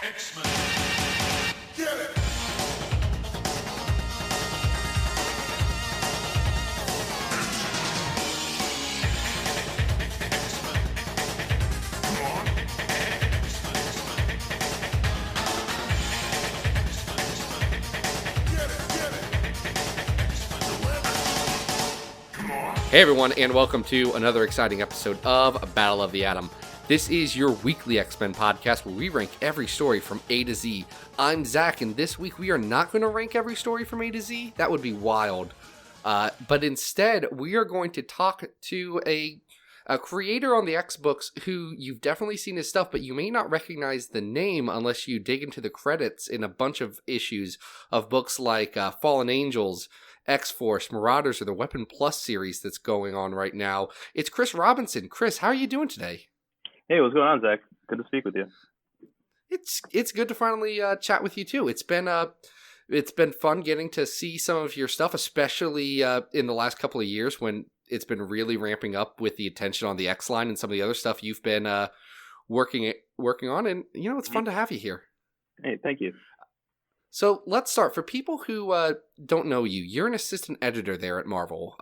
X-Men. Get it! Hey everyone, and welcome to another exciting episode of Battle of the Atom. This is your weekly X-Men podcast where we rank every story from A to Z. I'm Zach, and this week we are not going to rank every story from A to Z. That would be wild. But instead, we are going to talk to a creator on the X books who you've definitely seen his stuff, but you may not recognize the name unless you dig into the credits in a bunch of issues of books like Fallen Angels, X-Force, Marauders, or the Weapon Plus series that's going on right now. It's Chris Robinson. Chris, how are you doing today? Hey, what's going on, Zach? Good to speak with you. It's good to finally chat with you too. It's been fun getting to see some of your stuff, especially in the last couple of years when it's been really ramping up with the attention on the X line and some of the other stuff you've been working on. And it's fun to have you here. Hey, thank you. So let's start. For people who don't know you, you're an assistant editor there at Marvel.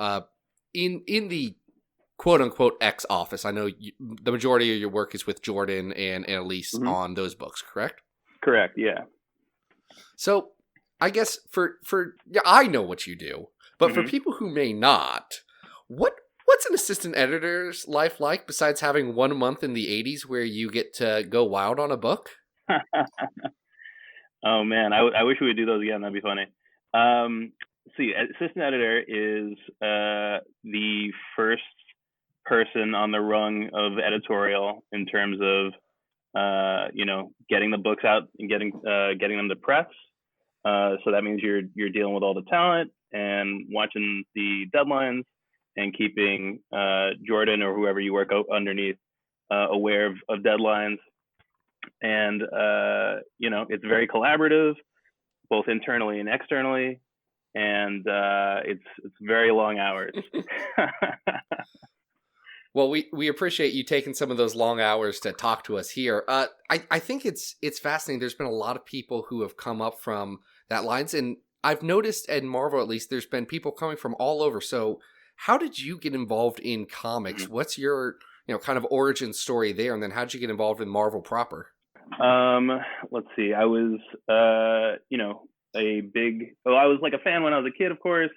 In the quote-unquote X office, I know the majority of your work is with Jordan and Elise on those books, correct? Correct, yeah. So I guess I know what you do, but for people who may not, what's an assistant editor's life like besides having 1 month in the 80s where you get to go wild on a book? Oh man, I wish we would do those again. That'd be funny. See, assistant editor is the first person on the rung of editorial in terms of getting the books out and getting them to press. So that means you're dealing with all the talent and watching the deadlines and keeping Jordan or whoever you work underneath aware of deadlines. And it's very collaborative, both internally and externally, and it's very long hours. Well, we appreciate you taking some of those long hours to talk to us here. I think it's fascinating. There's been a lot of people who have come up from that lines, and I've noticed at Marvel at least there's been people coming from all over. So how did you get involved in comics? What's your kind of origin story there, and then how did you get involved in Marvel proper? Let's see. I was I was like a fan when I was a kid, of course,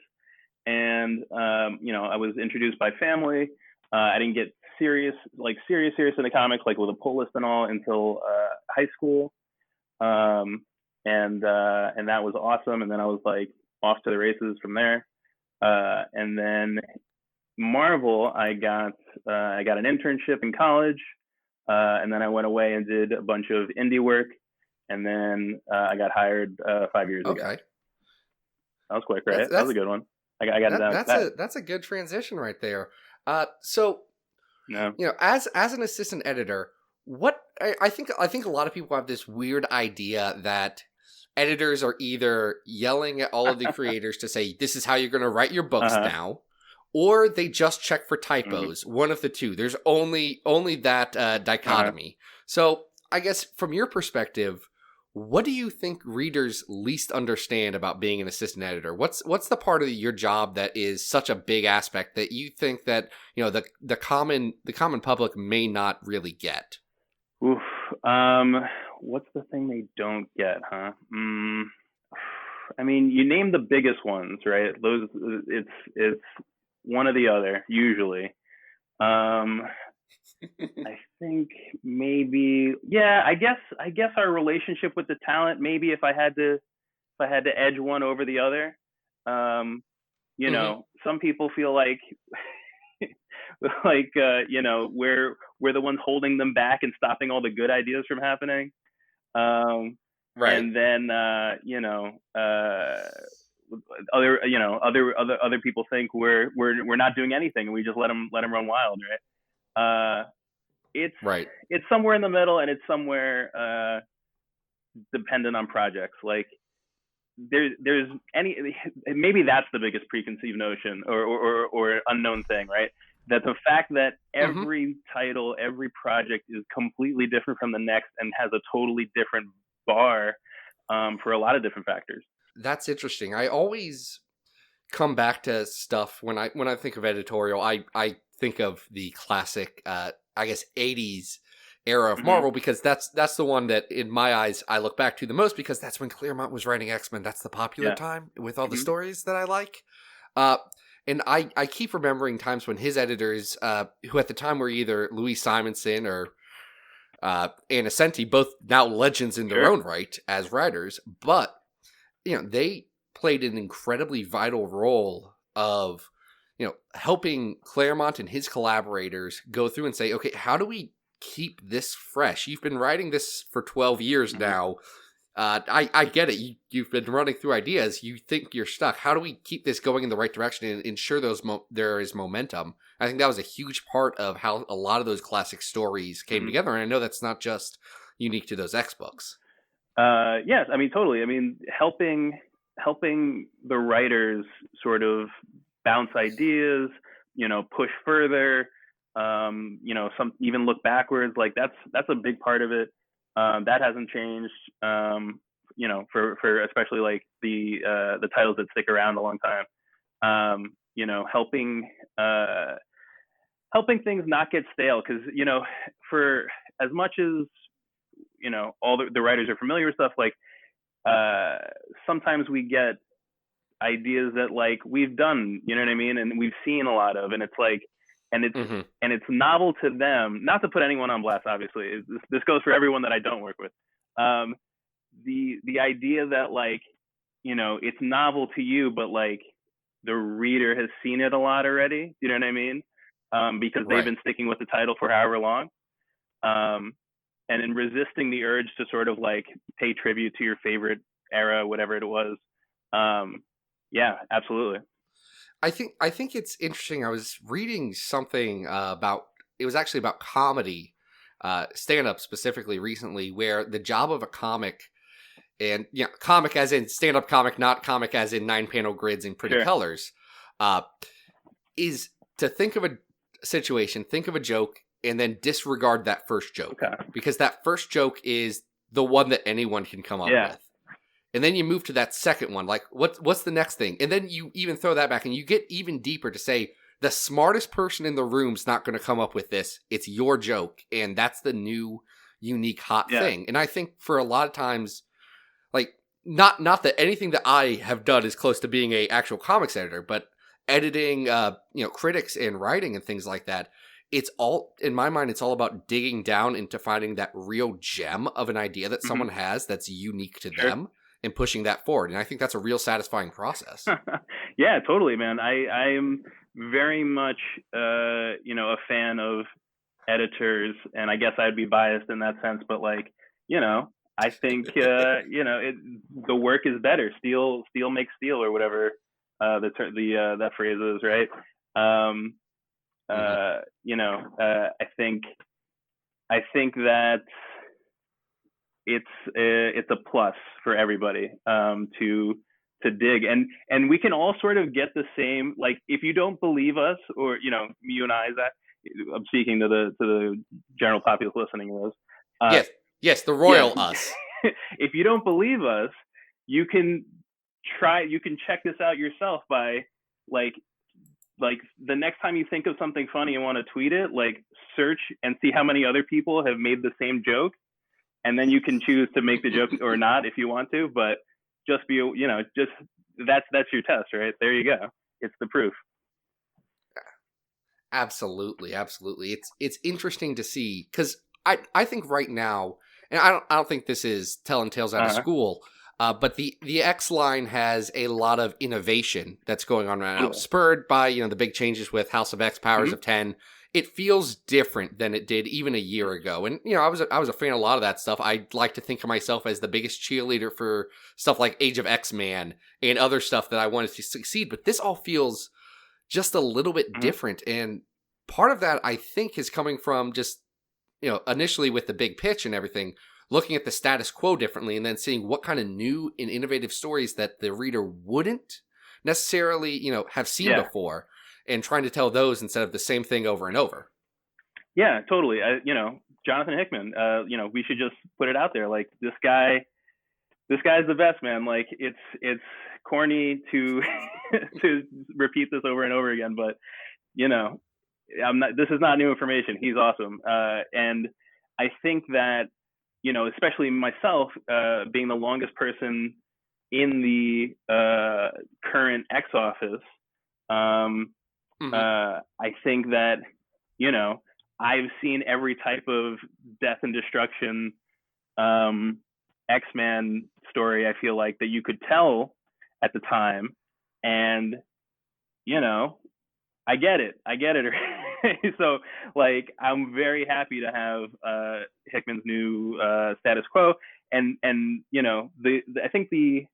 and I was introduced by family. I didn't get serious in the comics, like with a pull list and all, until high school, and that was awesome. And then I was like off to the races from there. And then Marvel, I got an internship in college, and then I went away and did a bunch of indie work, and then I got hired 5 years ago. Okay, that was quick, right? That was a good one. I got that. That's a good transition right there. So, as an assistant editor, I think a lot of people have this weird idea that editors are either yelling at all of the creators to say, this is how you're going to write your books now, or they just check for typos. One of the two. There's only that dichotomy. So I guess from your perspective, what do you think readers least understand about being an assistant editor? What's the part of your job that is such a big aspect that you think that the common public may not really get? Oof. What's the thing they don't get, huh? I mean, you name the biggest ones, right? Those, it's one or the other usually. I think maybe, yeah. I guess our relationship with the talent. Maybe if I had to edge one over the other, some people feel like we're the ones holding them back and stopping all the good ideas from happening. Right. And then other people think we're not doing anything and we just let them run wild, right? It's somewhere in the middle, and it's somewhere dependent on projects. Like there's maybe that's the biggest preconceived notion or unknown thing, right? That the fact that every title, every project is completely different from the next and has a totally different bar for a lot of different factors. That's interesting. I always come back to stuff when I think of editorial. I think of the classic, I guess, 80s era of Marvel, because that's the one that, in my eyes, I look back to the most, because that's when Claremont was writing X-Men. That's the popular time with all the stories that I like. And I keep remembering times when his editors, who at the time were either Louise Simonson or Anna Senti, both now legends in their own right as writers, but they played an incredibly vital role of helping Claremont and his collaborators go through and say, okay, how do we keep this fresh? You've been writing this for 12 years now. I get it. You've been running through ideas. You think you're stuck. How do we keep this going in the right direction and ensure there is momentum? I think that was a huge part of how a lot of those classic stories came together. And I know that's not just unique to those X books. Yes, I mean, totally. I mean, helping the writers sort of bounce ideas, push further, some even look backwards. Like that's a big part of it. That hasn't changed, for especially like the titles that stick around a long time. Helping things not get stale, because for as much as all the writers are familiar with stuff, like sometimes we get ideas that like we've done, you know what I mean, and we've seen a lot of, and it's like, and it's novel to them. Not to put anyone on blast, obviously. This goes for everyone that I don't work with. The idea that like, it's novel to you, but like the reader has seen it a lot already. You know what I mean? Because they've been sticking with the title for however long. And in resisting the urge to sort of like pay tribute to your favorite era, whatever it was. Yeah, absolutely. I think it's interesting. I was reading something it was actually about comedy, stand-up specifically recently, where the job of a comic, and comic as in stand-up comic, not comic as in 9-panel grids and pretty colors, is to think of a situation, think of a joke, and then disregard that first joke. Because that first joke is the one that anyone can come up with. And then you move to that second one, like what's the next thing? And then you even throw that back and you get even deeper to say the smartest person in the room's not going to come up with this. It's your joke, and that's the new, unique, hot thing. And I think for a lot of times, like not that anything that I have done is close to being a actual comics editor, but editing, critics and writing and things like that. It's all, in my mind, it's all about digging down into finding that real gem of an idea that someone has that's unique to them, and pushing that forward. And I think that's a real satisfying process. Yeah, totally, man. I am very much, a fan of editors, and I guess I'd be biased in that sense, but like, I think, the work is better. Steel makes steel, or whatever, that phrase is, right? I think that it's a plus for everybody to dig, and we can all sort of get the same, like, if you don't believe us, or you and I, Zach, I'm speaking to the general populace listening to this. Yes, the royal us. If you don't believe us, you can check this out yourself by like the next time you think of something funny and want to tweet it, like search and see how many other people have made the same joke, and then you can choose to make the joke or not if you want to, but just be, just that's your test, right? There you go. It's the proof. Absolutely. It's interesting to see, because I think right now, and I don't think this is telling tales out of school, but the X line has a lot of innovation that's going on right now, spurred by the big changes with House of X, Powers of 10. It feels different than it did even a year ago, and I was a fan of a lot of that stuff. I like to think of myself as the biggest cheerleader for stuff like Age of X-Man and other stuff that I wanted to succeed. But this all feels just a little bit different, and part of that I think is coming from just initially with the big pitch and everything, looking at the status quo differently, and then seeing what kind of new and innovative stories that the reader wouldn't necessarily, have seen before, and trying to tell those instead of the same thing over and over. Yeah, totally. Jonathan Hickman, we should just put it out there. Like, this guy this guy's the best, man. Like it's corny to to repeat this over and over again, but you know, this is not new information. He's awesome. And I think that, you know, especially myself, being the longest person in the current X office, I think that, you know, I've seen every type of death and destruction X-Men story, I feel like, that you could tell at the time. And, you know, I get it. So, like, I'm very happy to have Hickman's new status quo. And you know, I think the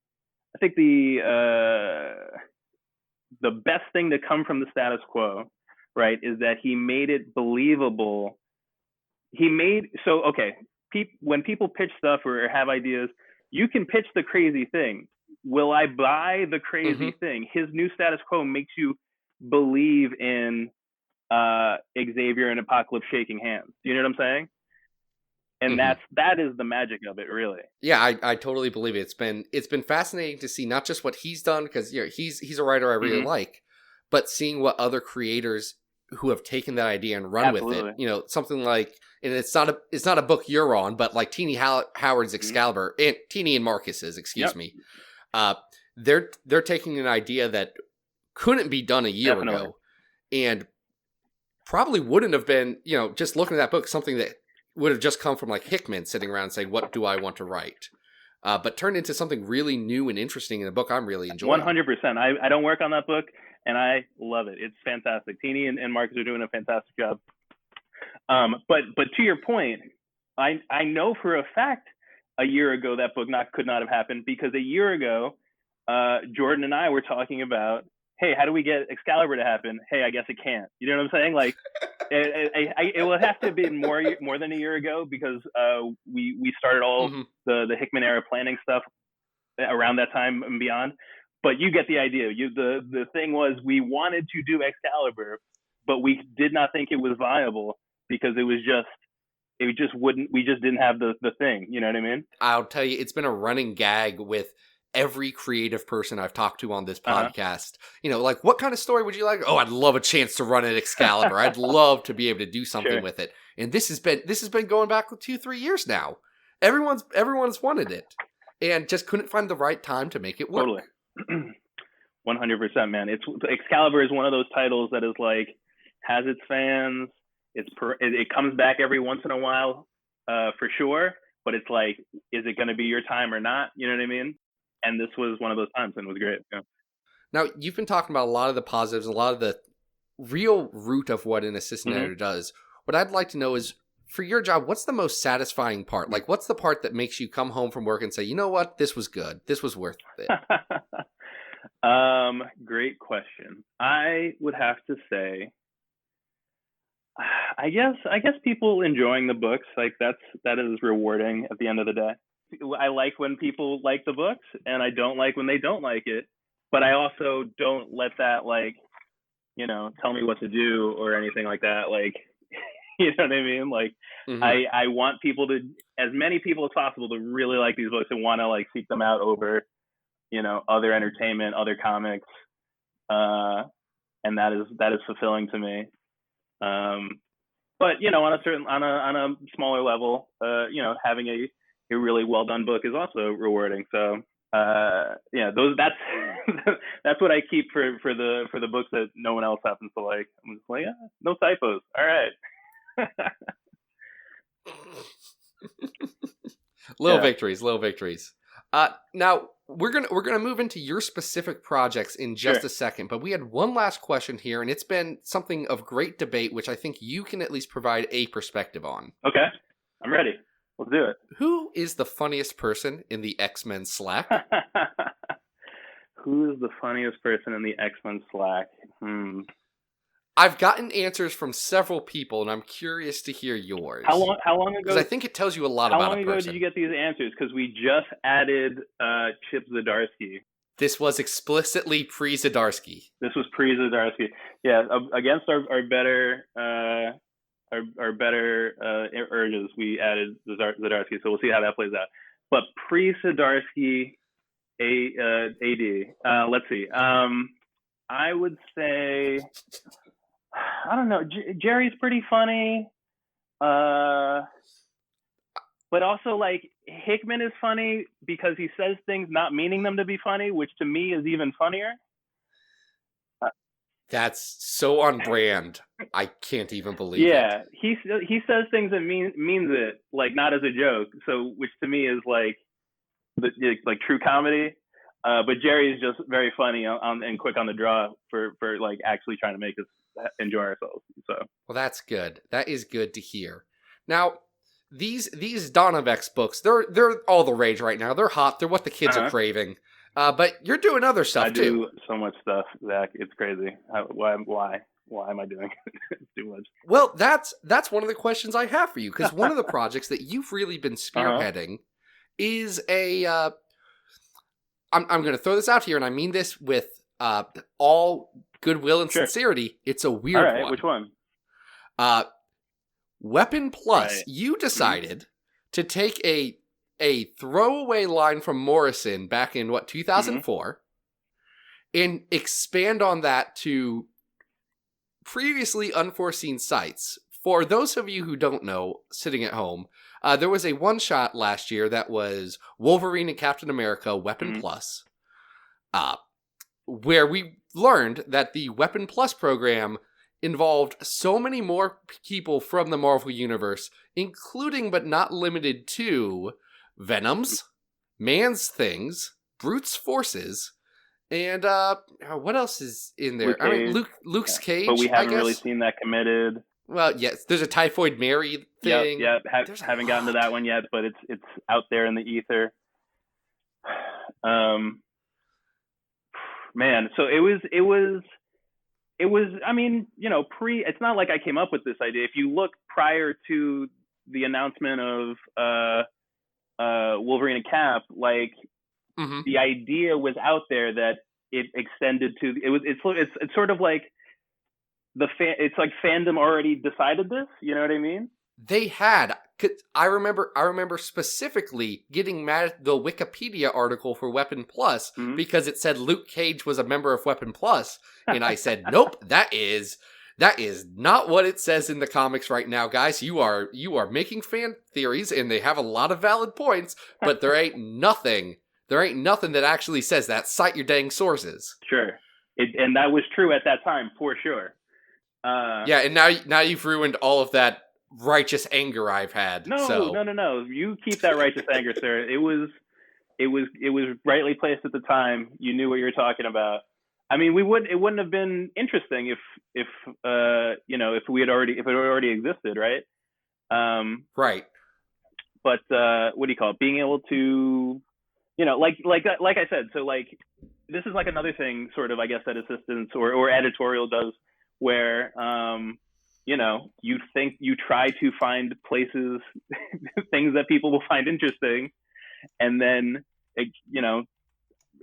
best thing to come from the status quo, right, is that he made it believable. When people pitch stuff or have ideas, you can pitch the crazy thing. Will I buy the crazy thing? His new status quo makes you believe in Xavier and Apocalypse shaking hands. Do you know what I'm saying? And that is the magic of it, really. Yeah, I totally believe it. It's been fascinating to see not just what he's done, because you know, he's a writer I really like, but seeing what other creators who have taken that idea and run with it. You know, something like, and it's not a book you're on, but like Teeny Howard's Excalibur, and Teeny and Marcus's, excuse me. They're taking an idea that couldn't be done a year ago, and probably wouldn't have been, you know, just looking at that book, something that would have just come from like Hickman sitting around saying, what do I want to write? But turned into something really new and interesting in a book I'm really enjoying. 100%. I don't work on that book, and I love it. It's fantastic. Teeny and Marcus are doing a fantastic job. But to your point, I know for a fact a year ago that book could not have happened, because a year ago, Jordan and I were talking about, hey, how do we get Excalibur to happen? Hey, I guess it can't. You know what I'm saying? Like, it will have to have been more than a year ago, because we started all the Hickman era planning stuff around that time and beyond. But you get the idea. The thing was, we wanted to do Excalibur, but we did not think it was viable, because we just didn't have the thing. You know what I mean? I'll tell you, it's been a running gag with every creative person I've talked to on this podcast. You know, like, what kind of story would you like? Oh, I'd love a chance to run an Excalibur. I'd love to be able to do something with it. And this has been going back 2-3 years now. Everyone's wanted it, and just couldn't find the right time to make it work. Totally. 100%, man. Excalibur is one of those titles that is like, has its fans. It comes back every once in a while, for sure. But it's like, is it going to be your time or not? You know what I mean? And this was one of those times, and it was great. Yeah. Now, you've been talking about a lot of the positives, a lot of the real root of what an assistant editor does. What I'd like to know is, for your job, what's the most satisfying part? Like, what's the part that makes you come home from work and say, you know what, this was good. This was worth it. Great question. I would have to say, I guess people enjoying the books, like that is rewarding at the end of the day. I like when people like the books, and I don't like when they don't like it. But I also don't let that, like, you know, tell me what to do or anything like that. Like, you know what I mean? Like, I want people to, as many people as possible, to really like these books and want to like seek them out over, you know, other entertainment, other comics, and that is fulfilling to me. But you know, on a smaller level, you know, having a really well done book is also rewarding. So yeah, that's what I keep for the books that no one else happens to like. I'm just like, yeah, no typos. All right. Little victories. Now we're gonna move into your specific projects in just a second, but we had one last question here, and it's been something of great debate, which I think you can at least provide a perspective on. Okay, I'm ready. Let's do it. Who is the funniest person in the X-Men Slack? Who is the funniest person in the X-Men Slack? I've gotten answers from several people, and I'm curious to hear yours. How long ago? Because I think it tells you a lot about a person. How long ago did you get these answers? Because we just added Chip Zdarsky. This was explicitly pre-Zdarsky. This was pre-Zdarsky. Yeah, against our better urges, we added Zdarsky. So we'll see how that plays out. but pre-Zdarsky AD. Let's see. I would say, I don't know. Jerry's pretty funny. But also, like, Hickman is funny because he says things not meaning them to be funny, which to me is even funnier. That's so on brand. I can't even believe it. Yeah, he says things and means it, like, not as a joke. So, which to me is like true comedy. But Jerry is just very funny and quick on the draw for like actually trying to make us enjoy ourselves. So, well, that's good. That is good to hear. Now, these Donovex books, they're all the rage right now. They're hot. They're what the kids are craving. But you're doing other stuff too. I do so much stuff, Zach. It's crazy. Why am I doing too much? Well, that's one of the questions I have for you, because one of the projects that you've really been spearheading is a. I'm going to throw this out here, and I mean this with all goodwill and sincerity. It's a weird one. All right, which one? Weapon Plus. Right. You decided to take a throwaway line from Morrison back in 2004 and expand on that to previously unforeseen sites. For those of you who don't know, sitting at home, there was a one-shot last year that was Wolverine and Captain America Weapon Plus, where we learned that the Weapon Plus program involved so many more people from the Marvel Universe, including but not limited to Venoms, Man-Things, Brute's Forces, and what else is in there? I mean, Luke's Cage. But we haven't really seen that committed. Well, yes, there's a Typhoid Mary thing. Yeah, haven't gotten to that one yet, but it's out there in the ether. Man, so it was. I mean, you know, it's not like I came up with this idea. If you look prior to the announcement of Wolverine and Cap, like the idea was out there that it extended to it's sort of like it's like fandom already decided this, you know what I mean? They had. I remember specifically getting mad at the Wikipedia article for Weapon Plus because it said Luke Cage was a member of Weapon Plus, and I said, nope, that is not what it says in the comics right now, guys. You are making fan theories, and they have a lot of valid points, but there ain't nothing that actually says that. Cite your dang sources. Sure, and that was true at that time for sure. Yeah, and now you've ruined all of that righteous anger I've had. No. You keep that righteous anger, sir. It was rightly placed at the time. You knew what you were talking about. I mean, it wouldn't have been interesting if it had already existed, right? Right. But what do you call it? Being able to, you know, like I said, so like this is like another thing, sort of, I guess, that assistants or editorial does, where you know, you try to find places, things that people will find interesting, and then, you know,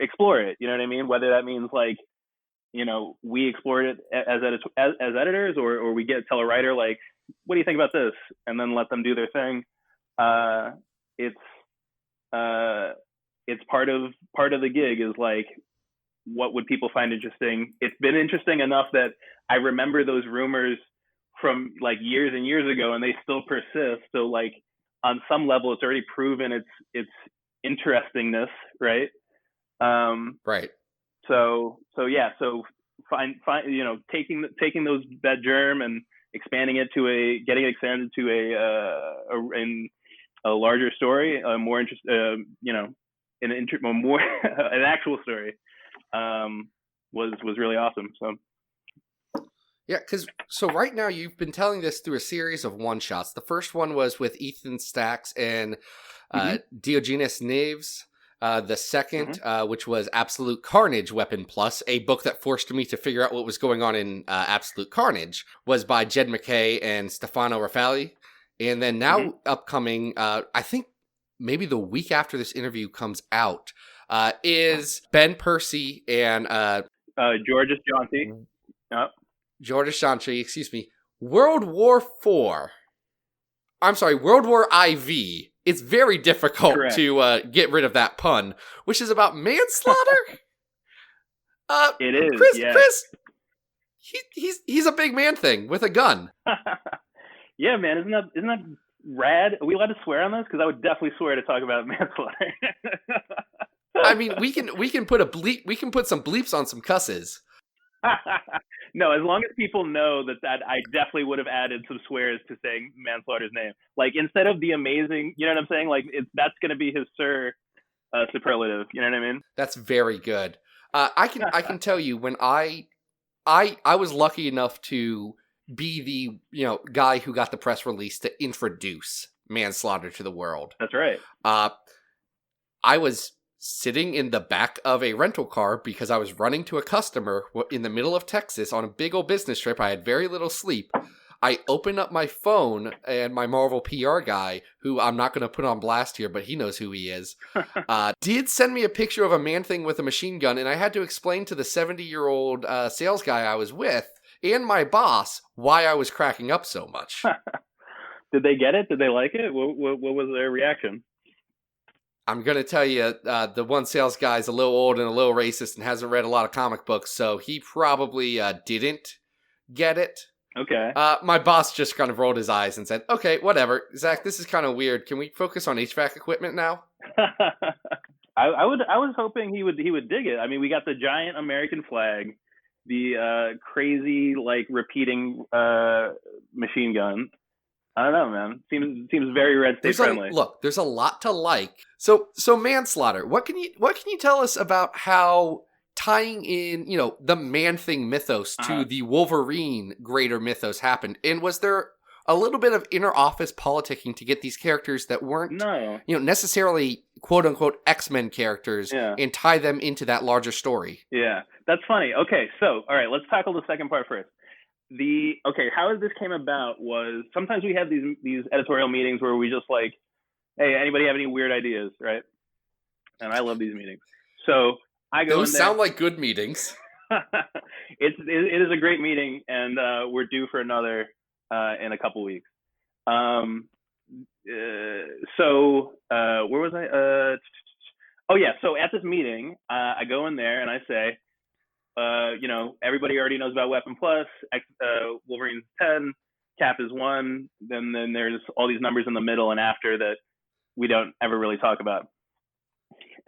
explore it. You know what I mean? Whether that means, like, you know, we explore it as editors, or we tell a writer, like, what do you think about this? And then let them do their thing. It's part of the gig is, like, what would people find interesting? It's been interesting enough that I remember those rumors from, like, years and years ago, and they still persist. So, like, on some level, it's already proven its interestingness, right? Right. So yeah. So find you know, taking that germ and expanding it getting it expanded to a larger story, a more you know, more an actual story, was really awesome. So. Yeah, so right now you've been telling this through a series of one-shots. The first one was with Ethan Stacks and Diogenes Neves. The second, which was Absolute Carnage Weapon Plus, a book that forced me to figure out what was going on in Absolute Carnage, was by Jed McKay and Stefano Raffaelli. And then now upcoming, I think maybe the week after this interview comes out, is Ben Percy and Georges Jonty. Yep. Georges Jonty, excuse me. World War IV. I'm sorry, World War IV. it's very difficult Correct. to get rid of that pun, which is about manslaughter. It is, Chris, he's a big man thing with a gun. Yeah, man, isn't that rad? Are we allowed to swear on this? Because I would definitely swear to talk about manslaughter. I mean, we can put a bleep. We can put some bleeps on some cusses. No, as long as people know that I definitely would have added some swears to saying manslaughter's name. Like, instead of the amazing, you know what I'm saying? Like, that's going to be his superlative. You know what I mean? That's very good. I can tell you, when I was lucky enough to be the guy who got the press release to introduce manslaughter to the world. That's right. I was sitting in the back of a rental car because I was running to a customer in the middle of Texas on a big old business trip. I had very little sleep. I opened up my phone, and my Marvel PR guy, who I'm not going to put on blast here, but he knows who he is, did send me a picture of a man-thing with a machine gun, and I had to explain to the 70-year-old sales guy I was with and my boss why I was cracking up so much. Did they get it? Did they like it? What was their reaction? I'm going to tell you, the one sales guy is a little old and a little racist and hasn't read a lot of comic books, so he probably didn't get it. Okay. My boss just kind of rolled his eyes and said, okay, whatever. Zach, this is kind of weird. Can we focus on HVAC equipment now? I was hoping he would dig it. I mean, we got the giant American flag, the crazy, like, repeating machine gun. I don't know, man. Seems very Red State friendly. Look, there's a lot to like. So manslaughter. What can you tell us about how tying in, the Man-Thing mythos to the Wolverine greater mythos happened? And was there a little bit of inner office politicking to get these characters that weren't, necessarily quote unquote X-Men characters and tie them into that larger story? Yeah, that's funny. Okay, so all right, let's tackle the second part first. How this came about was sometimes we have these editorial meetings where we just like, hey, anybody have any weird ideas, right? And I love these meetings. So I go. Those sound like good meetings. It is a great meeting, and we're due for another in a couple weeks. So where was I? So at this meeting, I go in there and I say, everybody already knows about Weapon Plus. Wolverine's 10, Cap is 1. Then there's all these numbers in the middle and after that we don't ever really talk about.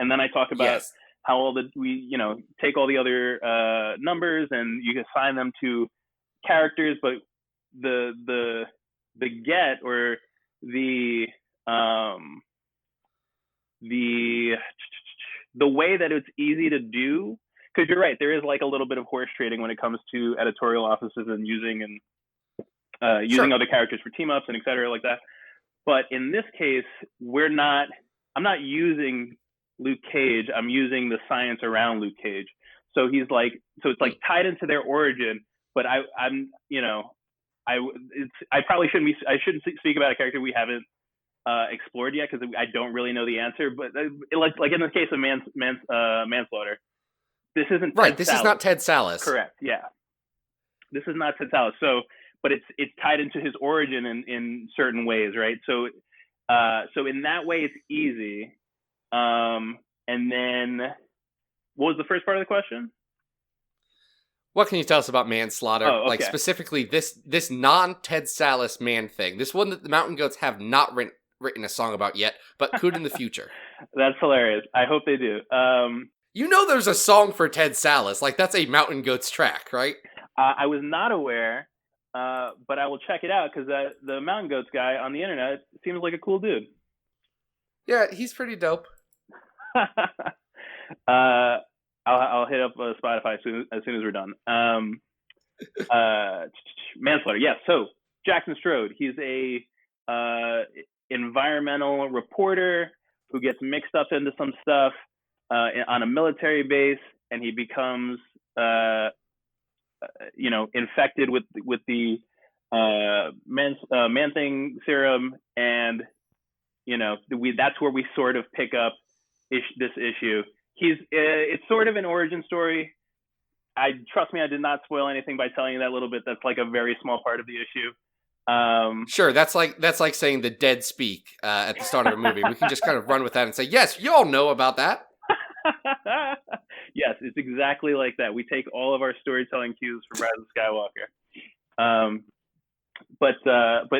And then I talk about how we take all the other numbers and you can assign them to characters, but the get or the way that it's easy to do. Because you're right, there is like a little bit of horse trading when it comes to editorial offices and using other characters for team ups and et cetera like that. But in this case, I'm not using Luke Cage. I'm using the science around Luke Cage. So it's like tied into their origin. But I shouldn't speak about a character we haven't explored yet because I don't really know the answer. But like in the case of manslaughter. This isn't right. Ted This Sallis. is not Ted Sallis. Correct. Yeah. This is not Ted Sallis. So, but it's tied into his origin in certain ways, right? So in that way, it's easy. And then, what was the first part of the question? What can you tell us about manslaughter? Oh, okay. Like specifically this non-Ted Sallis Man-Thing. This one that the Mountain Goats have not written a song about yet, but could in the future. That's hilarious. I hope they do. There's a song for Ted Sallis. Like, that's a Mountain Goats track, right? I was not aware, but I will check it out because the Mountain Goats guy on the internet seems like a cool dude. Yeah, he's pretty dope. I'll hit up Spotify as soon as we're done. Manslaughter, yes. So Jackson Strode, he's a environmental reporter who gets mixed up into some stuff on a military base, and he becomes infected with the Man-Thing serum, and that's where we sort of pick up this issue. It's sort of an origin story. Trust me, I did not spoil anything by telling you that little bit. That's like a very small part of the issue. Sure, that's like saying the dead speak at the start of a movie. We can just kind of run with that and say, yes, you all know about that. Yes, it's exactly like that. We take all of our storytelling cues from Rise of Skywalker. But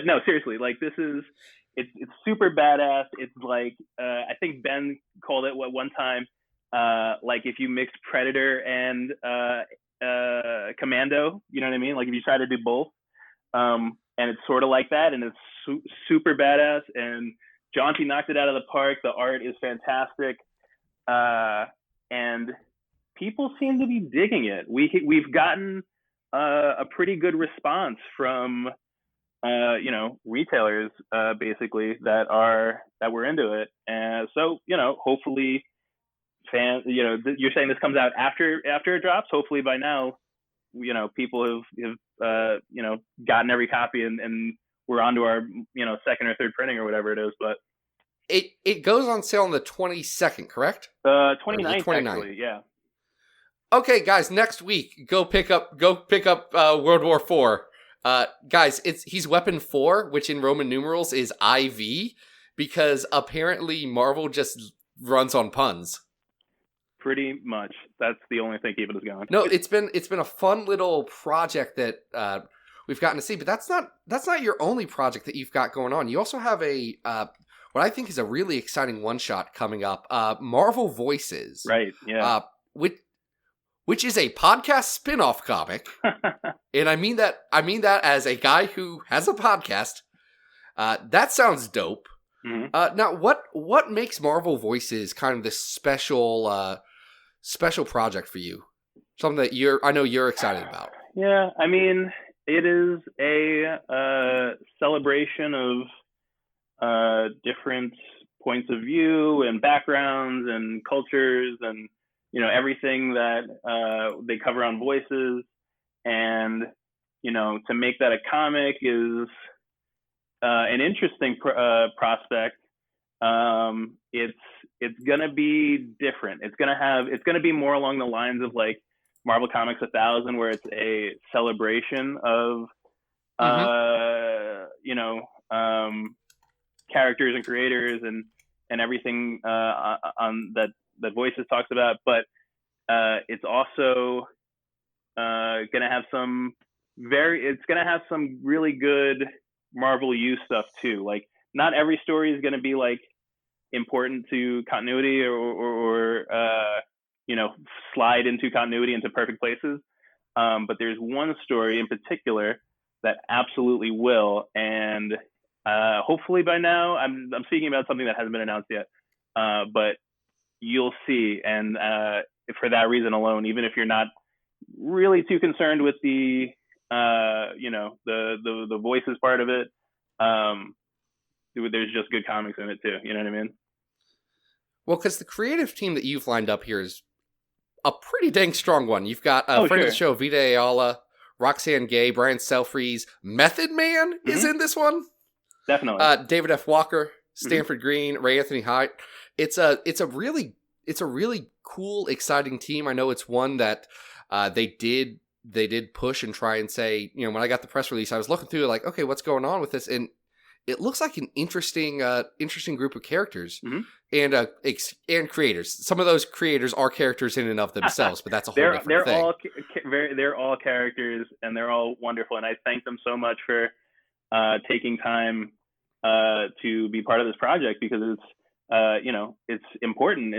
no, seriously, like it's super badass. It's like I think Ben called it one time, like if you mix Predator and Commando, you know what I mean? Like if you try to do both, and it's sort of like that, and it's super badass. And Jaunty knocked it out of the park. The art is fantastic, and people seem to be digging it. We've gotten a pretty good response from retailers basically that were into it, and so hopefully fans. You're saying this comes out after it drops. Hopefully by now, people have gotten every copy and we're onto our second or third printing or whatever it is. But it goes on sale on the 22nd, correct? 29th, actually, yeah. Okay, guys, next week go pick up World War IV. Guys, he's Weapon 4, which in Roman numerals is IV, because apparently Marvel just runs on puns. Pretty much. That's the only thing keeping us going. No, it's been a fun little project that we've gotten to see, but that's not your only project that you've got going on. You also have a what I think is a really exciting one-shot coming up, Marvel Voices. Right, yeah. Which is a podcast spin-off comic. And I mean that as a guy who has a podcast. That sounds dope. Mm-hmm. Now, what makes Marvel Voices kind of this special project for you? Something that I know you're excited about. Yeah, I mean, it is a celebration of different points of view and backgrounds and cultures and everything that they cover on Voices, and to make that a comic is an interesting prospect. It's gonna be different. It's gonna be more along the lines of like Marvel Comics 1000, where it's a celebration of characters and creators and everything on that Voices talks about, but it's also gonna have some really good Marvel U stuff too. Like not every story is gonna be like important to continuity or slide into continuity into perfect places. But there's one story in particular that absolutely will, and hopefully by now I'm speaking about something that hasn't been announced yet, but you'll see. And for that reason alone, even if you're not really too concerned with the the Voices part of it, there's just good comics in it too. You know what I mean? Well, because the creative team that you've lined up here is a pretty dang strong one. You've got a friend of the show, Vita Ayala, Roxanne Gay, Brian Selfreeze, Method Man is in this one. Definitely. David F. Walker, Stanford Green, Ray Anthony Hyde. It's a really cool, exciting team. I know it's one that they did push and try and say, when I got the press release, I was looking through it like, okay, what's going on with this? And it looks like an interesting group of characters and creators. Some of those creators are characters in and of themselves, but that's a whole different thing. They're all characters, and they're all wonderful. And I thank them so much for taking time to be part of this project, because it's important.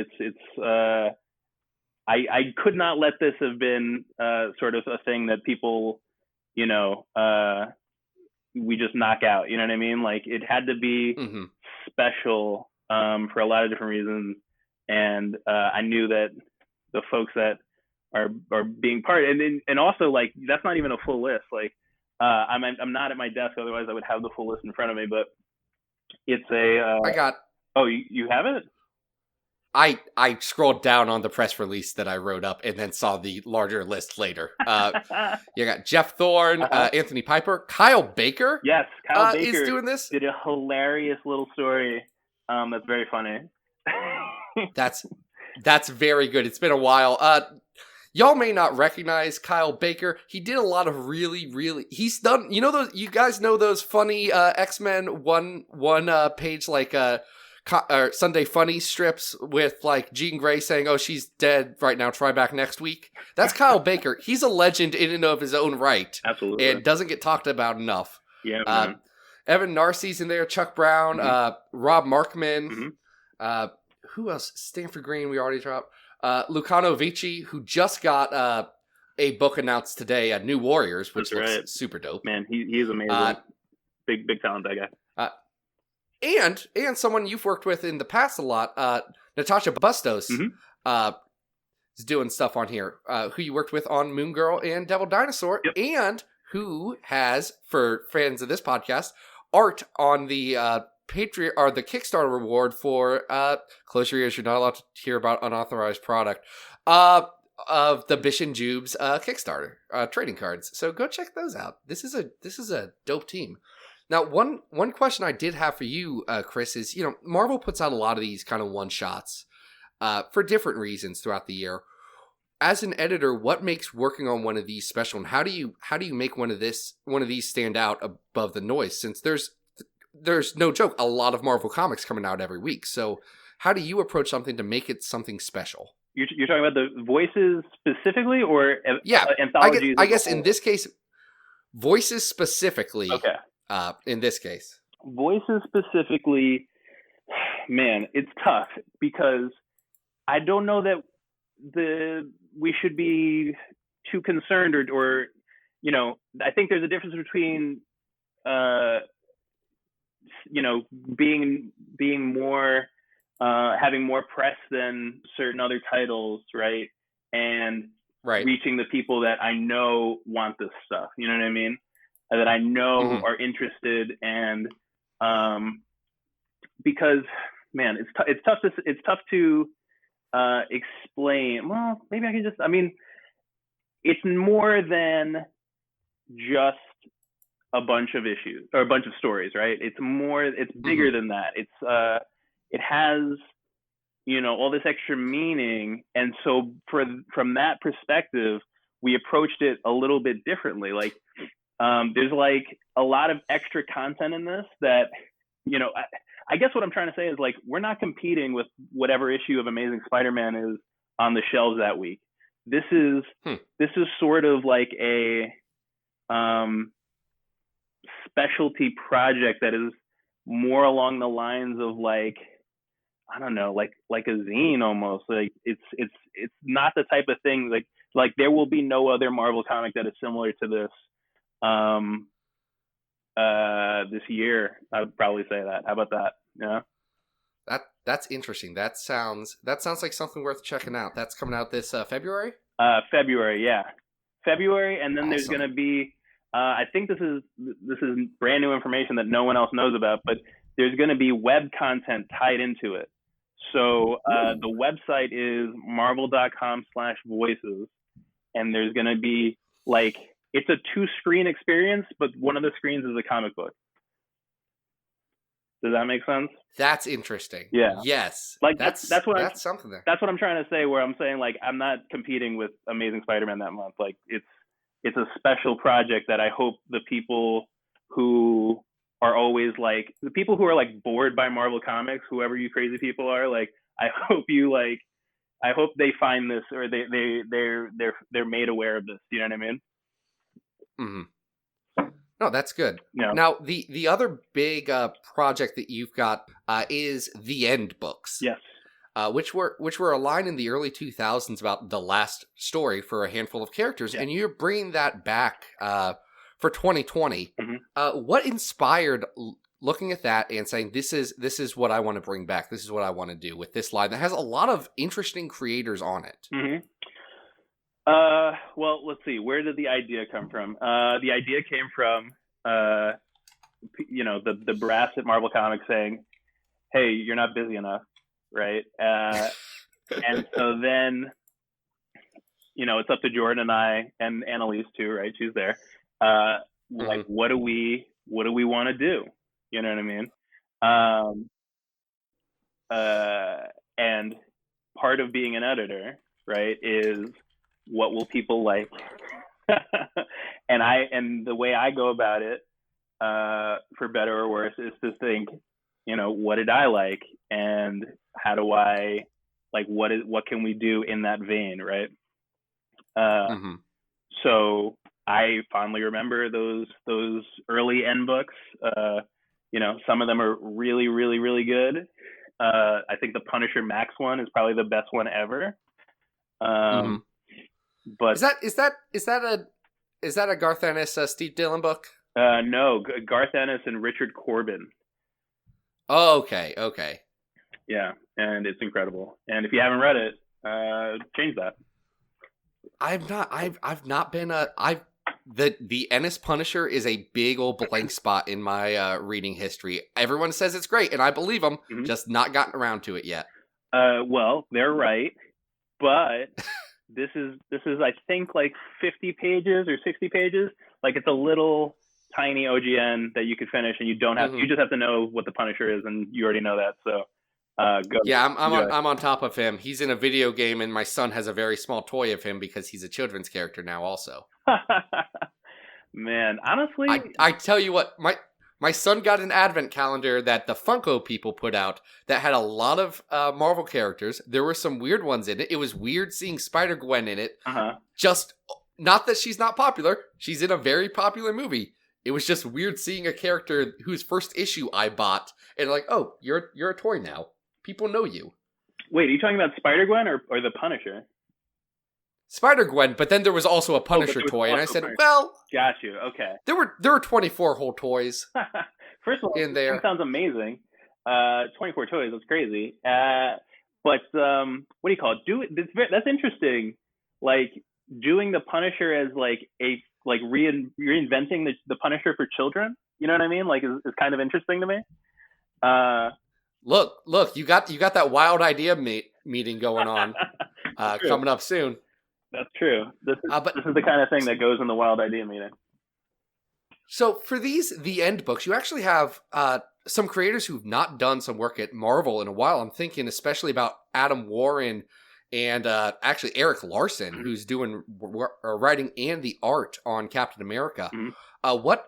I could not let this have been sort of a thing that people, we just knock out. You know what I mean? Like it had to be special for a lot of different reasons, and I knew that the folks that are being part, and also like that's not even a full list. Like I'm not at my desk, otherwise I would have the full list in front of me. But it's a I got. Oh, you have it? I scrolled down on the press release that I wrote up and then saw the larger list later. You got Jeff Thorne, Anthony Piper, Kyle Baker. Yes, Kyle Baker is doing this. Did a hilarious little story. That's very funny. That's very good. It's been a while. y'all may not recognize Kyle Baker. He did a lot of he's done, those, you guys know those funny X-Men one page like Sunday Funny strips with like Jean Grey saying, "Oh, she's dead right now, try back next week." That's Kyle Baker. He's a legend in and of his own right. Absolutely. And doesn't get talked about enough. Yeah, man. Evan Narcy's in there, Chuck Brown, Rob Markman, who else? Stanford Green, we already dropped. Lucano Vici, who just got a book announced today, New Warriors, which looks super dope. Man, he's amazing. Big talent, that guy. And someone you've worked with in the past a lot, Natasha Bustos, is doing stuff on here, who you worked with on Moon Girl and Devil Dinosaur, and who has, for fans of this podcast, art on the Patreon or the Kickstarter reward for close your ears, you're not allowed to hear about unauthorized product of the Bish and Jubes Kickstarter trading cards. So go check those out. This is a dope team. Now, one question I did have for you, Chris, is Marvel puts out a lot of these kind of one shots for different reasons throughout the year. As an editor, what makes working on one of these special, and how do you make one of these stand out above the noise? Since there's no joke, a lot of Marvel comics coming out every week. So how do you approach something to make it something special? You're talking about the voices specifically, or anthologies? I guess in this case, voices specifically. Okay. In this case, voices specifically, man, it's tough because I don't know that we should be too concerned or I think there's a difference between being more having more press than certain other titles, right? And reaching the people that I know want this stuff, you know what I mean? That I know are interested, and because man, it's tough to explain. Well, maybe I can just. I mean, it's more than just a bunch of issues or a bunch of stories, right? It's more. It's bigger than that. It's it has all this extra meaning, and so from that perspective, we approached it a little bit differently. Like. There's like a lot of extra content in this that, I guess what I'm trying to say is like, we're not competing with whatever issue of Amazing Spider-Man is on the shelves that week. This is sort of like a specialty project that is more along the lines of like, I don't know, like a zine almost. Like it's not the type of thing like there will be no other Marvel comic that is similar to this. This year, I would probably say that. How about that? Yeah. That's interesting. That sounds like something worth checking out. That's coming out this February? February, yeah. February, and then awesome. There's going to be I think this is brand new information that no one else knows about, but there's going to be web content tied into it. So the website is marvel.com/voices, and there's going to be like, it's a 2-screen experience, but one of the screens is a comic book. Does that make sense? That's interesting. Yeah. Yes. Like that's something there. That's what I'm trying to say, where I'm saying like I'm not competing with Amazing Spider-Man that month. Like it's a special project that I hope the people who are always like the people who are like bored by Marvel comics, whoever you crazy people are, like I hope they find this, or they're made aware of this. You know what I mean? Mm-hmm. No, that's good. Yeah. Now, the other big project that you've got is the End books. Yes. Which were a line in the early 2000s about the last story for a handful of characters, and you're bringing that back for 2020. What inspired looking at that and saying this is what I want to bring back? This is what I want to do with this line that has a lot of interesting creators on it. Well, let's see. Where did the idea come from? The idea came from, the brass at Marvel Comics saying, "Hey, you're not busy enough," right? And so then, it's up to Jordan and I and Annalise too, right? She's there. Like, what do we want to do? You know what I mean? And part of being an editor, right, is what will people like? And the way I go about it, for better or worse, is to think, what did I like, and how do I like, what can we do in that vein, right? So I fondly remember those early N books. Some of them are really, really, really good. I think the Punisher Max one is probably the best one ever. But is that a Garth Ennis, Steve Dillon book? No, Garth Ennis and Richard Corbin. Oh, okay. Yeah, and it's incredible. And if you haven't read it, change that. I've not been the Ennis Punisher is a big old blank spot in my reading history. Everyone says it's great, and I believe them. Just not gotten around to it yet. Well, they're right, but this is I think like 50 pages or 60 pages. Like, it's a little tiny OGN that you could finish, and you don't have you just have to know what the Punisher is, and you already know that. So go. Yeah, I'm on top of him. He's in a video game, and my son has a very small toy of him because he's a children's character now also. Man, honestly, I tell you what, my son got an advent calendar that the Funko people put out that had a lot of Marvel characters. There were some weird ones in it. It was weird seeing Spider-Gwen in it. Just, not that she's not popular. She's in a very popular movie. It was just weird seeing a character whose first issue I bought, and like, oh, you're a toy now. People know you. Wait, are you talking about Spider-Gwen or the Punisher? Spider-Gwen, but then there was also a Punisher toy, and I said, well... Got you, okay. There were 24 whole toys. First of all, in there. That sounds amazing. 24 toys, that's crazy. But what do you call it? That's interesting. Like, doing the Punisher as like reinventing the Punisher for children. You know what I mean? Like, is kind of interesting to me. Look, you got that wild idea meeting going on coming up soon. That's true. This is the kind of thing that goes in the wild idea meeting. So for the End books, you actually have some creators who've not done some work at Marvel in a while. I'm thinking especially about Adam Warren and actually Eric Larson, who's doing writing and the art on Captain America. What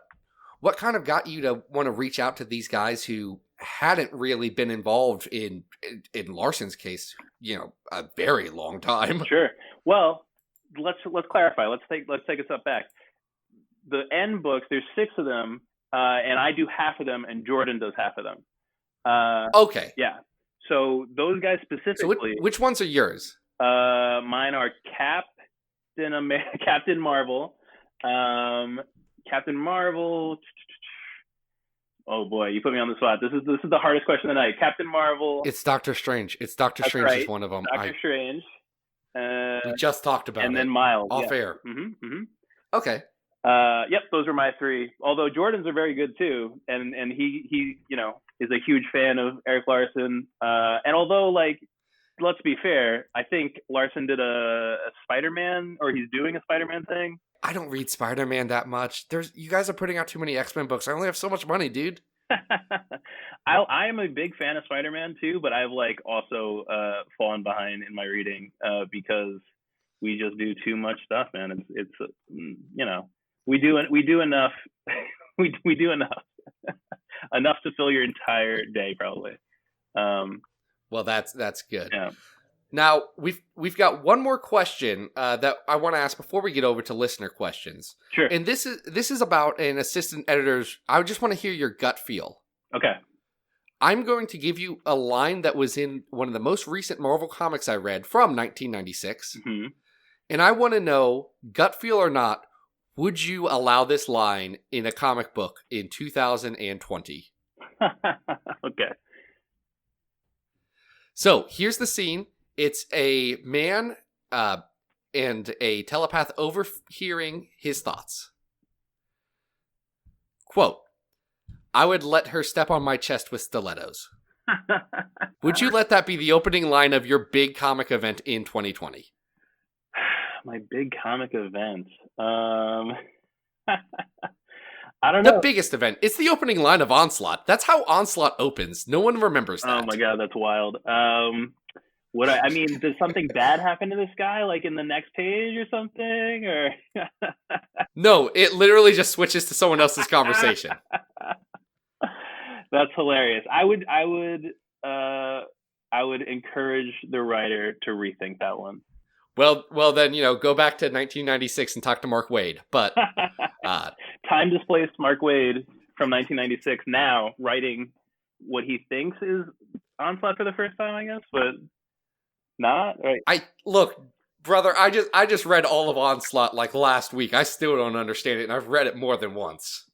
kind of got you to want to reach out to these guys who hadn't really been involved in Larson's case, a very long time? Sure. Well, let's clarify. Let's take a step back. The N books, there's 6 of them, and I do half of them, and Jordan does half of them. Okay. Yeah. So those guys specifically. So which ones are yours? Mine are Captain Marvel. Captain Marvel. Oh boy, you put me on the spot. This is the hardest question of the night. Captain Marvel. It's Doctor Strange. Doctor Strange right. is one of them. Doctor Strange. We just talked about it. And then Miles. Off air. Okay. Yep, those are my 3. Although Jordan's are very good too, and he is a huge fan of Eric Larson. And although, like, let's be fair, I think Larson did a Spider-Man, or he's doing a Spider-Man thing. I don't read Spider-Man that much. You guys are putting out too many X-Men books. I only have so much money, dude. I am a big fan of Spider-Man too, but I've also fallen behind in my reading because we just do too much stuff, man. It's we do enough we do enough enough to fill your entire day probably. Well, that's good. Yeah. Now we've got one more question that I want to ask before we get over to listener questions. Sure. And this is about an assistant editor's. I just want to hear your gut feel. Okay. I'm going to give you a line that was in one of the most recent Marvel comics I read from 1996, and I want to know, gut feel or not, would you allow this line in a comic book in 2020? Okay. So here's the scene. It's a man and a telepath overhearing his thoughts. Quote, "I would let her step on my chest with stilettos." Would you let that be the opening line of your big comic event in 2020? My big comic event? I don't know. The biggest event. It's the opening line of Onslaught. That's how Onslaught opens. No one remembers that. Oh my god, that's wild. I mean, does something bad happen to this guy, like in the next page or something, or? No, it literally just switches to someone else's conversation. That's hilarious. I would encourage the writer to rethink that one. Well, then go back to 1996 and talk to Mark Waid. But time displaced Mark Waid from 1996 now writing what he thinks is Onslaught for the first time, I guess, but not right. Look, brother, I just read all of Onslaught like last week. I still don't understand it, and I've read it more than once.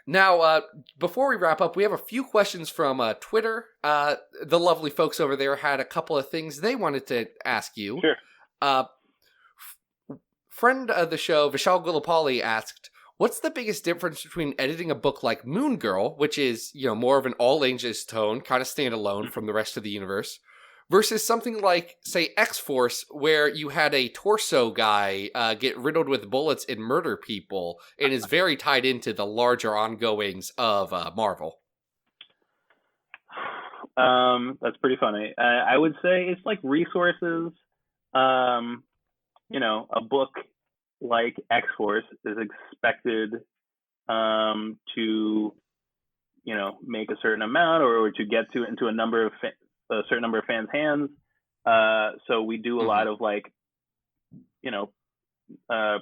Now, before we wrap up, we have a few questions from Twitter. The lovely folks over there had a couple of things they wanted to ask you. Sure. Friend of the show, Vishal Gulapalli, asked, what's the biggest difference between editing a book like Moon Girl, which is, more of an all-ages tone, kind of standalone from the rest of the universe, versus something like, say, X-Force, where you had a torso guy get riddled with bullets and murder people, and is very tied into the larger ongoings of Marvel? That's pretty funny. I would say it's like resources. A book like X-Force is expected to, make a certain amount or to get into a certain number of fans' hands. So we do a lot of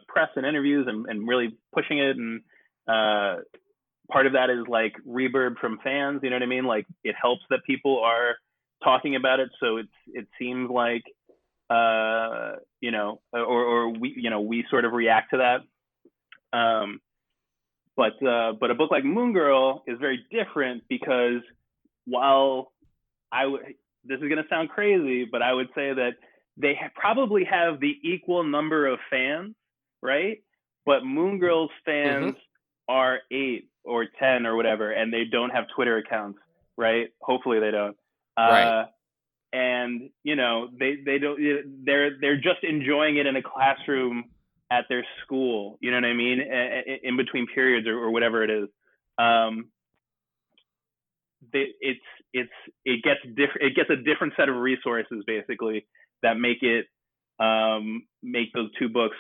press and interviews and really pushing it. And part of that is like reverb from fans. You know what I mean? Like it helps that people are talking about it. So it seems like, or we sort of react to that. But a book like Moon Girl is very different because while this is going to sound crazy, but I would say that they probably have the equal number of fans, right? But Moon Girl's fans are 8 or 10 or whatever, and they don't have Twitter accounts, right? Hopefully they don't. Right. And they don't. They're just enjoying it in a classroom at their school. You know what I mean? In between periods or whatever it is. It gets a different set of resources basically that make those two books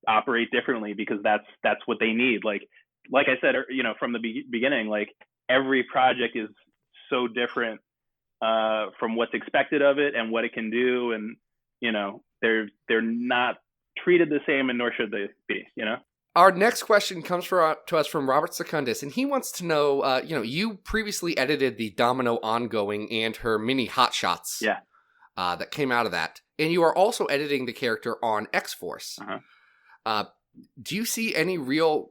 operate differently because that's what they need. Like I said, from the beginning, like every project is so different from what's expected of it and what it can do, and they're not treated the same, and nor should they be. Our next question comes to us from Robert Secundus, and he wants to know, you previously edited the Domino ongoing and her mini hotshots that came out of that, and you are also editing the character on X-Force. Do you see any real,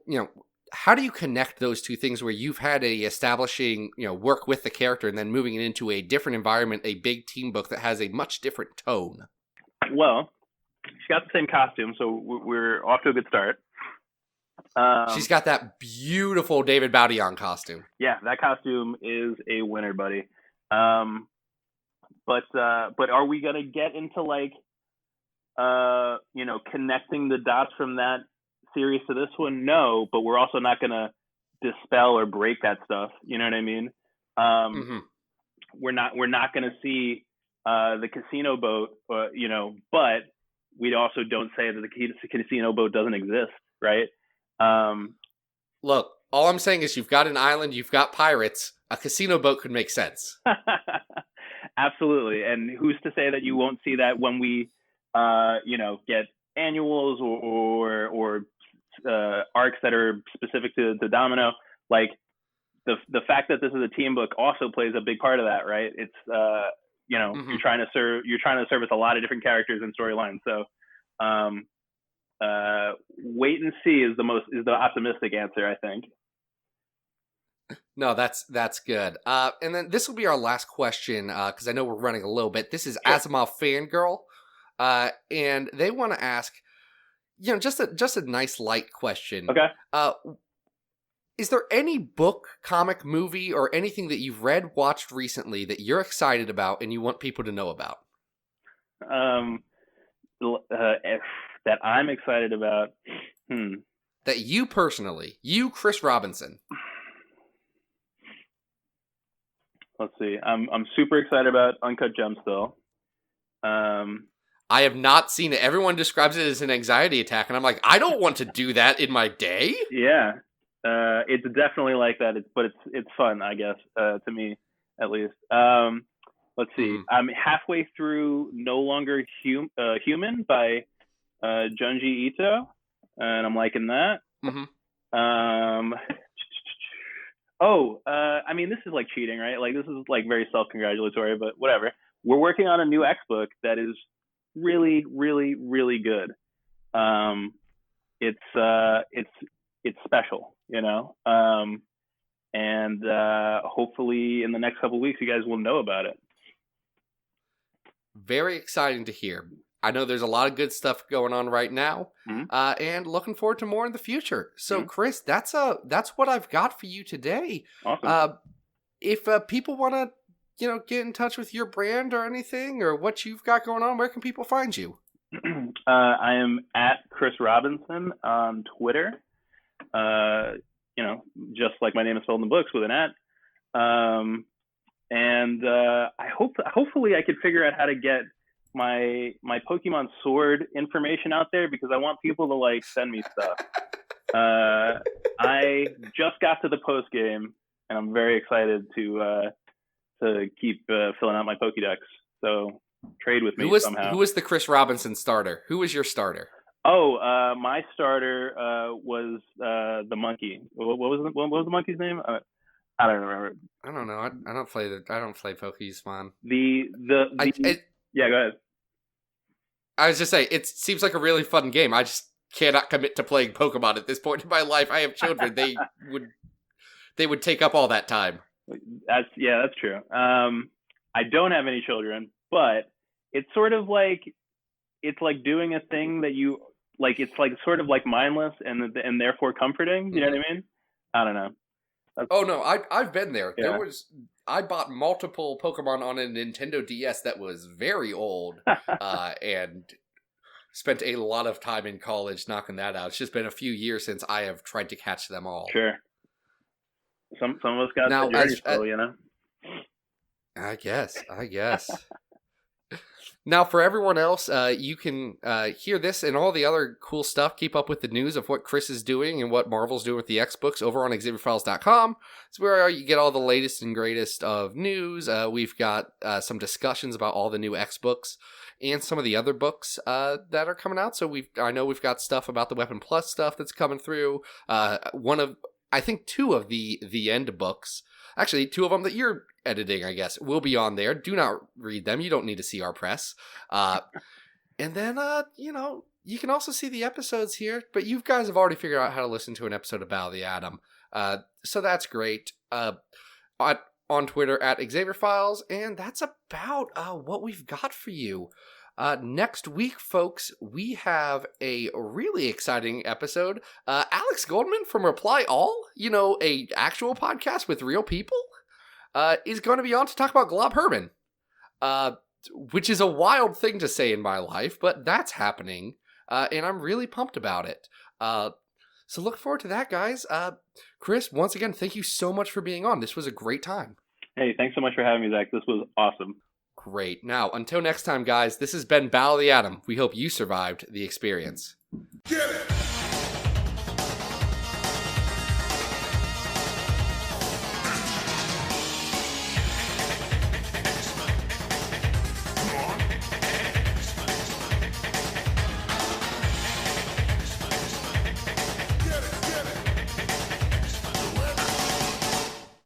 how do you connect those two things where you've had a establishing, work with the character and then moving it into a different environment, a big team book that has a much different tone? Well, she got the same costume, so we're off to a good start. She's got that beautiful David Baudion costume. Yeah, that costume is a winner, buddy. But are we gonna get into connecting the dots from that series to this one? No, but we're also not gonna dispel or break that stuff. You know what I mean? We're not gonna see the casino boat, but we also don't say that the casino boat doesn't exist, right? Look, all I'm saying is you've got an island, you've got pirates, a casino boat could make sense. Absolutely. And who's to say that you won't see that when we, get annuals or arcs that are specific to Domino? Like the fact that this is a team book also plays a big part of that, right? It's, you're trying to service a lot of different characters and storylines. So, wait and see is the optimistic answer, I think. No, that's good. And then this will be our last question because I know we're running a little bit. This is Asimov Fangirl, and they want to ask, just a nice light question. Okay. Is there any book, comic, movie, or anything that you've read, watched recently that you're excited about and you want people to know about? That I'm excited about. That you personally, Chris Robinson. let's see. I'm super excited about Uncut Gems still. I have not seen it. Everyone describes it as an anxiety attack, and I'm like, I don't want to do that in my day. Yeah, it's definitely like that. But it's fun, I guess, to me at least. Let's see. I'm halfway through No Longer Human by Junji Ito, and I'm liking that. I mean, this is like cheating, right? Like, this is like very self-congratulatory, but whatever. We're working on a new X book that is really, really, really good. It's special, you know. And hopefully in the next couple of weeks, you guys will know about it. Very exciting to hear. I know there's a lot of good stuff going on right now, and looking forward to more in the future. So, Chris, that's what I've got for you today. Awesome. If people want to, get in touch with your brand or anything, or what you've got going on, where can people find you? I am at Chris Robinson on Twitter. Just like my name is spelled in the books with an at. Hopefully I could figure out how to get my Pokemon Sword information out there, because I want people to like send me stuff. I just got to the post game, and I'm very excited to keep filling out my Pokédex. So trade with me somehow. Who was the Chris Robinson starter? Who was your starter? Oh, my starter was the monkey. What was the monkey's name? I don't remember. I don't know. I don't play Pokemon. Yeah, go ahead. I was just saying, it seems like a really fun game. I just cannot commit to playing Pokemon at this point in my life. I have children. They would take up all that time. That's true. I don't have any children, but it's sort of like, it's like doing a thing that you like. It's like sort of like mindless and therefore comforting. You know what I mean? I don't know. Oh no, I've been there. Yeah. I bought multiple Pokemon on a Nintendo DS that was very old, and spent a lot of time in college knocking that out. It's just been a few years since I have tried to catch them all. Sure. Some of us got now, the journey slow, you know? I guess. Now, for everyone else, you can hear this and all the other cool stuff. Keep up with the news of what Chris is doing and what Marvel's doing with the X books over on XavierFiles.com. It's where you get all the latest and greatest of news. We've got some discussions about all the new X books and some of the other books that are coming out. So I know we've got stuff about the Weapon Plus stuff that's coming through. I think two of the end books. Actually, two of them that you're editing, I guess, will be on there. Do not read them. You don't need to see our press. And then, you can also see the episodes here, but you guys have already figured out how to listen to an episode of Battle of the Atom. So that's great. On Twitter at XavierFiles, and that's about what we've got for you. Next week, folks, we have a really exciting episode. Alex Goldman from Reply All, a actual podcast with real people, is going to be on to talk about Glob Herman, which is a wild thing to say in my life, but that's happening, and I'm really pumped about it. So look forward to that, guys. Chris, once again, thank you so much for being on. This was a great time. Hey, thanks so much for having me, Zach. This was awesome. Great. Now, until next time, guys, this has been Battle of the Atom. We hope you survived the experience. Get it!